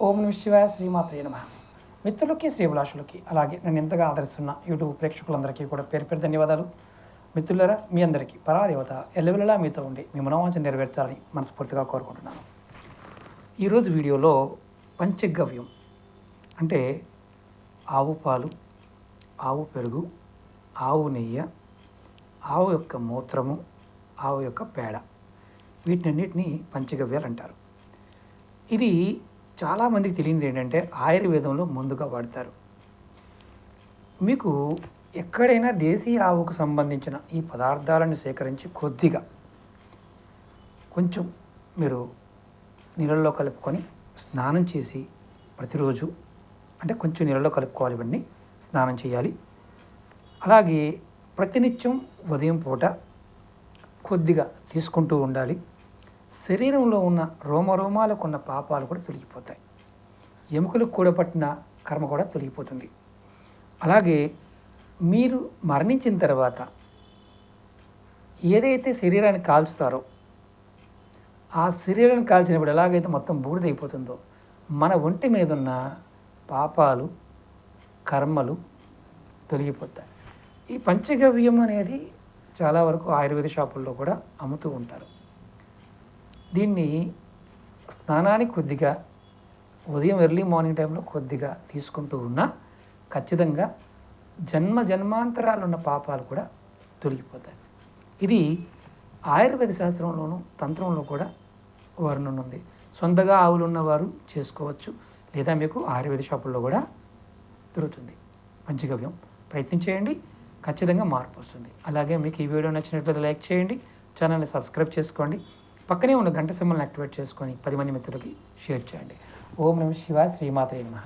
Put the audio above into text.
ఓం నమ శివాయ శ్రీమాత్రే నమః. మిత్రులకి శ్రీభిలాషులకి అలాగే నన్ను ఎంతగా ఆదరిస్తున్న యూట్యూబ్ ప్రేక్షకులందరికీ కూడా పేరు పేరు ధన్యవాదాలు. మిత్రులరా, మీ అందరికీ పరాదేవత ఎల్లవెల్లలా మీతో ఉండి మీ మనోవాంఛ నెరవేర్చాలని మనస్ఫూర్తిగా కోరుకుంటున్నాను. ఈరోజు వీడియోలో పంచగవ్యం అంటే ఆవు పాలు, ఆవు పెరుగు, ఆవు నెయ్యి, ఆవు యొక్క మూత్రము, ఆవు యొక్క పేడ, వీటినన్నిటినీ పంచగవ్యాలు అంటారు. ఇది చాలామందికి తెలియనిది ఏంటంటే ఆయుర్వేదంలో ముందుగా వాడతారు. మీకు ఎక్కడైనా దేశీ ఆవుకు సంబంధించిన ఈ పదార్థాలను సేకరించి కొద్దిగా కొంచెం మీరు నీళ్ళల్లో కలుపుకొని స్నానం చేసి ప్రతిరోజు అంటే కొంచెం నీళ్ళలో కలుపుకోవాలి, ఇవన్నీ స్నానం చేయాలి. అలాగే ప్రతినిత్యం ఉదయం పూట కొద్దిగా తీసుకుంటూ ఉండాలి. శరీరంలో ఉన్న రోమరోమాలకు ఉన్న పాపాలు కూడా తొలగిపోతాయి. ఎముకలకు కూడా పట్టిన కర్మ కూడా తొలగిపోతుంది. అలాగే మీరు మరణించిన తర్వాత ఏదైతే శరీరాన్ని కాల్చుతారో ఆ శరీరాన్ని కాల్చినప్పుడు ఎలాగైతే మొత్తం బూడిదైపోతుందో మన ఒంటి మీద ఉన్న పాపాలు కర్మలు తొలగిపోతాయి. ఈ పంచగవ్యం అనేది చాలా వరకు ఆయుర్వేద షాపుల్లో కూడా అమ్ముతూ ఉంటారు. దీన్ని స్నానానికి కొద్దిగా ఉదయం ఎర్లీ మార్నింగ్ టైంలో కొద్దిగా తీసుకుంటూ ఉన్నా ఖచ్చితంగా జన్మాంతరాలు ఉన్న పాపాలు కూడా తొలగిపోతాయి. ఇది ఆయుర్వేద శాస్త్రంలోనూ తంత్రంలో కూడా వర్ణన ఉంది. సొంతగా ఆవులు ఉన్నవారు చేసుకోవచ్చు, లేదా మీకు ఆయుర్వేద షాపుల్లో కూడా దొరుకుతుంది పంచగవ్యం. ప్రయత్నం చేయండి, ఖచ్చితంగా మార్పు వస్తుంది. అలాగే మీకు ఈ వీడియో నచ్చినట్లయితే లైక్ చేయండి, ఛానల్ని సబ్స్క్రైబ్ చేసుకోండి, పక్కనే ఉన్న గంట సింబల్ని యాక్టివేట్ చేసుకొని 10 మంది మిత్రులకి షేర్ చేయండి. ఓం నమః శివాయ శ్రీమాత్రే నమః.